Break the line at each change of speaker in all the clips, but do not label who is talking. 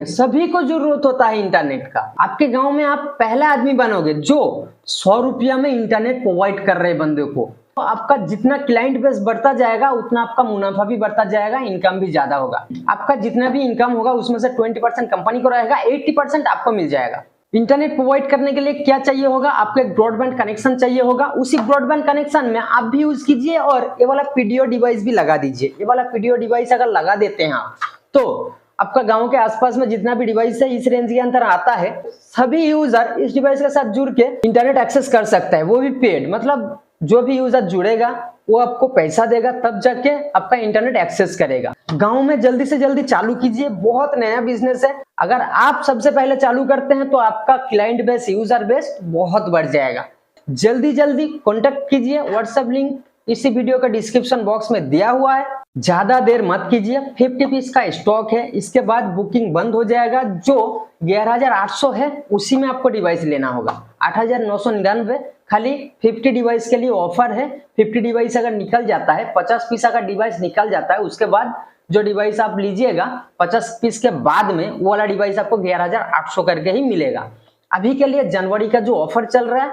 सभी को जरूरत होता है इंटरनेट का। आपके गांव में आप पहला आदमी बनोगे जो 100 रुपया में इंटरनेट प्रोवाइड कर रहे बंदे को। तो आपका जितना क्लाइंट बेस बढ़ता जाएगा उतना आपका मुनाफा भी बढ़ता जाएगा, इनकम भी ज्यादा होगा। आपका जितना भी इनकम होगा उसमें से 20% कंपनी को रहेगा, 80% आपको मिल जाएगा। इंटरनेट प्रोवाइड करने के लिए क्या चाहिए होगा? आपको एक ब्रॉडबैंड कनेक्शन चाहिए होगा। उसी ब्रॉडबैंड कनेक्शन में आप भी यूज कीजिए और ये वाला पीडीओ डिवाइस भी लगा दीजिए। ये वाला पीडीओ डिवाइस अगर लगा देते हैं आप, तो आपका गांव के आसपास में जितना भी डिवाइस है इस रेंज के अंदर आता है, सभी यूजर इस डिवाइस के साथ जुड़ के इंटरनेट एक्सेस कर सकता है, वो भी पेड। मतलब जो भी यूजर जुड़ेगा वो आपको पैसा देगा, तब जाके आपका इंटरनेट एक्सेस करेगा। गांव में जल्दी से जल्दी चालू कीजिए, बहुत नया बिजनेस है। अगर आप सबसे पहले चालू करते हैं तो आपका क्लाइंट बेस, यूजर बेस बहुत बढ़ जाएगा। जल्दी जल्दी कॉन्टेक्ट कीजिए, व्हाट्सएप लिंक इसी वीडियो का डिस्क्रिप्शन बॉक्स में दिया हुआ है। ज्यादा देर मत कीजिए, 50 पीस का स्टॉक है, इसके बाद बुकिंग बंद हो जाएगा। जो 11,800 है उसी में आपको डिवाइस लेना होगा। 8,999 खाली 50 डिवाइस के लिए ऑफर है। 50 डिवाइस अगर निकल जाता है, 50 पीस अगर डिवाइस निकल जाता है, उसके बाद जो डिवाइस आप लीजिएगा 50 पीस के बाद में वो वाला डिवाइस आपको 11,800 करके ही मिलेगा। अभी के लिए जनवरी का जो ऑफर चल रहा है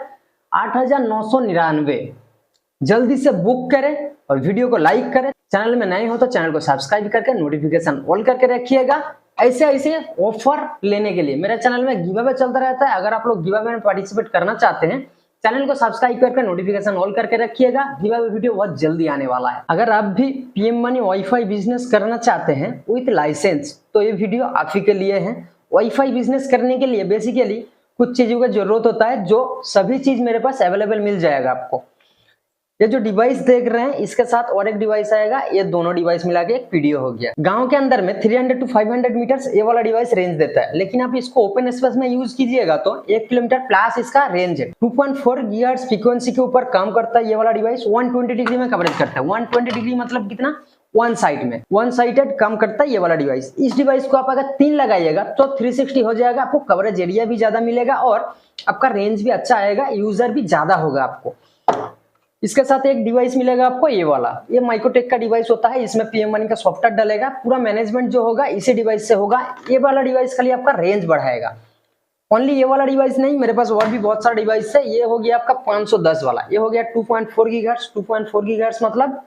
8,999, जल्दी से बुक करें और वीडियो को लाइक करें। चैनल में नए हो तो चैनल को सब्सक्राइब करके नोटिफिकेशन ऑल करके रखिएगा। ऐसे ऐसे ऑफर लेने के लिए मेरे चैनल में गिव अवे चलता रहता है। अगर आप लोग गिव अवे में पार्टिसिपेट करना चाहते हैं, चैनल को सब्सक्राइब करके नोटिफिकेशन ऑल करके रखिएगा। गिव अवे वीडियो बहुत जल्दी आने वाला है। अगर आप भी पीएम मनी वाईफाई बिजनेस करना चाहते हैं विथ लाइसेंस, तो ये वीडियो आप ही के लिए है। वाईफाई बिजनेस करने के लिए बेसिकली कुछ चीजों की जरूरत होता है, जो सभी चीज मेरे पास अवेलेबल मिल जाएगा आपको। ये जो डिवाइस देख रहे हैं इसके साथ और एक डिवाइस आएगा, ये दोनों डिवाइस मिला के एक पीडीओ हो गया। गांव के अंदर में 300 to 500 मीटर्स ये वाला डिवाइस रेंज देता है, लेकिन आप इसको ओपन स्पेस में यूज कीजिएगा तो 1 किलोमीटर प्लस इसका रेंज है। 2.4 गीगाहर्ट्ज फ्रीक्वेंसी के ऊपर काम करता है ये वाला डिवाइस। 120 डिग्री में कवरेज करता है। 120 डिग्री मतलब कितना? वन साइड में, वन साइडेड काम करता है ये वाला डिवाइस। इस डिवाइस को आप अगर 3 लगाइएगा तो 360 हो जाएगा। आपको कवरेज एरिया भी ज्यादा मिलेगा और आपका रेंज भी अच्छा आएगा, यूजर भी ज्यादा होगा आपको। इसके साथ एक डिवाइस मिलेगा आपको ये वाला, ये माइक्रोटेक का डिवाइस होता है। इसमें पीएम मनी का सॉफ्टवेयर डलेगा, पूरा मैनेजमेंट जो होगा इसी डिवाइस से होगा। ये वाला डिवाइस खाली आपका रेंज बढ़ाएगा। ओनली ये वाला डिवाइस नहीं, मेरे पास और भी बहुत सारा डिवाइस है। ये हो गया आपका 510 वाला, ये हो गया 2.4 गीगाहर्ट्ज। 2.4 गीगाहर्ट्ज मतलब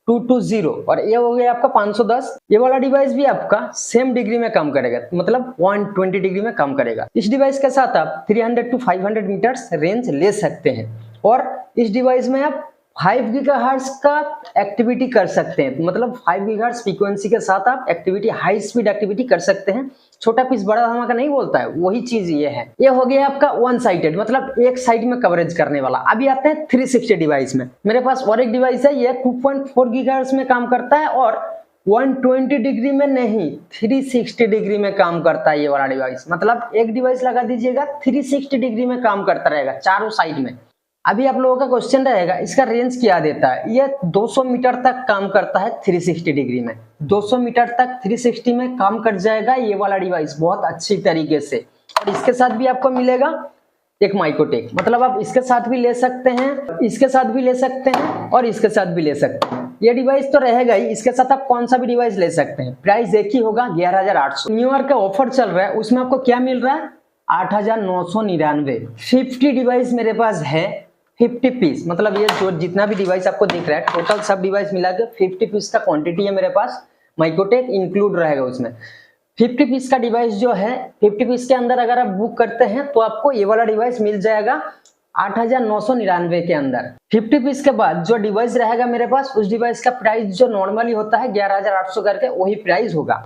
220, और ये हो गया आपका 510। ये वाला डिवाइस भी आपका सेम डिग्री में काम करेगा, मतलब 120 डिग्री में काम करेगा। इस डिवाइस के साथ आप 300 to 500 मीटर्स रेंज ले सकते हैं और इस डिवाइस में आप 5 गीगाहर्ट्ज का एक्टिविटी कर सकते हैं। मतलब 5 गीगाहर्ट्ज फ्रीक्वेंसी के साथ आप एक्टिविटी, हाई स्पीड एक्टिविटी कर सकते हैं। छोटा पीस बड़ा धमाका नहीं बोलता है, वही चीज ये है। ये हो गया आपका वन साइडेड, मतलब एक साइड में कवरेज करने वाला। अभी आते हैं 360 डिवाइस में। मेरे पास और एक डिवाइस है, ये 2.4 गीगाहर्ट्ज में काम करता है और 120 डिग्री में नहीं, 360 डिग्री में काम करता है ये वाला डिवाइस। मतलब एक डिवाइस लगा दीजिएगा, 360 डिग्री में काम करता रहेगा चारों साइड में। अभी आप लोगों का क्वेश्चन रहेगा इसका रेंज क्या देता है? ये 200 मीटर तक काम करता है 360 डिग्री में। 200 मीटर तक 360 में काम कर जाएगा ये वाला डिवाइस बहुत अच्छी तरीके से। और इसके साथ भी आपको मिलेगा एक माइक्रोटेक, मतलब आप इसके साथ भी ले सकते हैं, इसके साथ भी ले सकते हैं और इसके साथ भी ले सकते हैं। ये डिवाइस तो रहेगा ही, इसके साथ आप कौन सा भी डिवाइस ले सकते हैं। प्राइस एक ही होगा, 11,800। न्यू ईयर का ऑफर चल रहा है, उसमें आपको क्या मिल रहा है? 8,999। 50 डिवाइस मेरे पास है, 50 पीस, मतलब ये जो जितना भी डिवाइस आपको दिख रहा है टोटल सब डिवाइस मिला के 50 पीस का क्वांटिटी है मेरे पास। माइक्रोटेक इंक्लूड रहेगा उसमें। 50 पीस का डिवाइस जो है, 50 पीस के अंदर अगर आप बुक करते हैं तो आपको ये वाला डिवाइस मिल जाएगा 8,999 के अंदर। 50 पीस के बाद जो डिवाइस रहेगा मेरे पास, उस डिवाइस का प्राइस जो नॉर्मली होता है 11,800 करके, वही प्राइस होगा।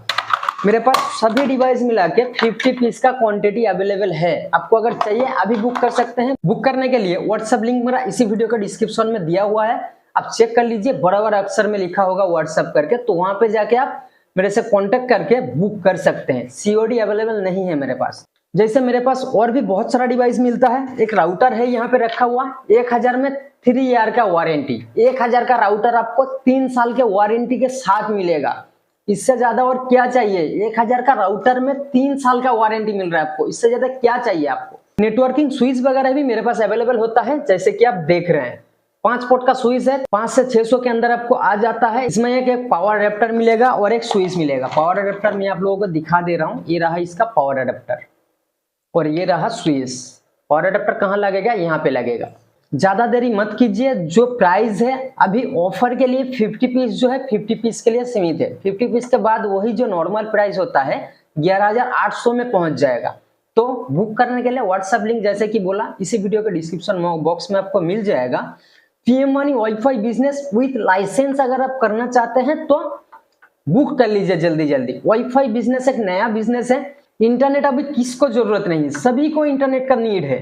मेरे पास सभी डिवाइस मिला के 50 पीस का क्वांटिटी अवेलेबल है। आपको अगर चाहिए अभी बुक कर सकते हैं। बुक करने के लिए व्हाट्सएप लिंक मेरा इसी वीडियो के डिस्क्रिप्शन में दिया हुआ है, आप चेक कर लीजिए। बड़ा बड़ा अक्षर में लिखा होगा व्हाट्सएप करके, तो वहां पे जाके आप मेरे से कांटेक्ट करके बुक कर सकते हैं। सीओडी अवेलेबल नहीं है मेरे पास। जैसे मेरे पास और भी बहुत सारा डिवाइस मिलता है। एक राउटर है यहाँ पे रखा हुआ, 1000 में 3 ईयर का वारंटी। 1000 का राउटर आपको 3 साल के वारंटी के साथ मिलेगा। इससे ज्यादा और क्या चाहिए? 1000 का राउटर में 3 साल का वारंटी मिल रहा है आपको, इससे ज्यादा क्या चाहिए आपको? नेटवर्किंग स्विच वगैरह भी मेरे पास अवेलेबल होता है, जैसे कि आप देख रहे हैं। 5 पोर्ट का स्विच है, 5 से 600 के अंदर आपको आ जाता है। इसमें एक पावर अडेप्टर मिलेगा और एक स्विच मिलेगा। पावर अडेप्टर मैं आप लोगों को दिखा दे रहा हूँ, ये रहा इसका पावर अडेप्टर और ये रहा स्विच। पावर अडेप्टर कहाँ लगेगा? यहाँ पे लगेगा। ज्यादा देरी मत कीजिए, जो प्राइस है अभी ऑफर के लिए 50 पीस जो है 50 पीस के लिए सीमित है। 50 पीस के बाद वही जो नॉर्मल प्राइस होता है 11,800 में पहुंच जाएगा। तो बुक करने के लिए व्हाट्सएप लिंक जैसे कि बोला इसी वीडियो के डिस्क्रिप्शन बॉक्स में आपको मिल जाएगा। PM money WiFi business with license अगर आप करना चाहते हैं तो बुक कर लीजिए जल्दी जल्दी। वाईफाई बिजनेस एक नया बिजनेस है। इंटरनेट अभी किसको जरूरत नहीं है, सभी को इंटरनेट का नीड है।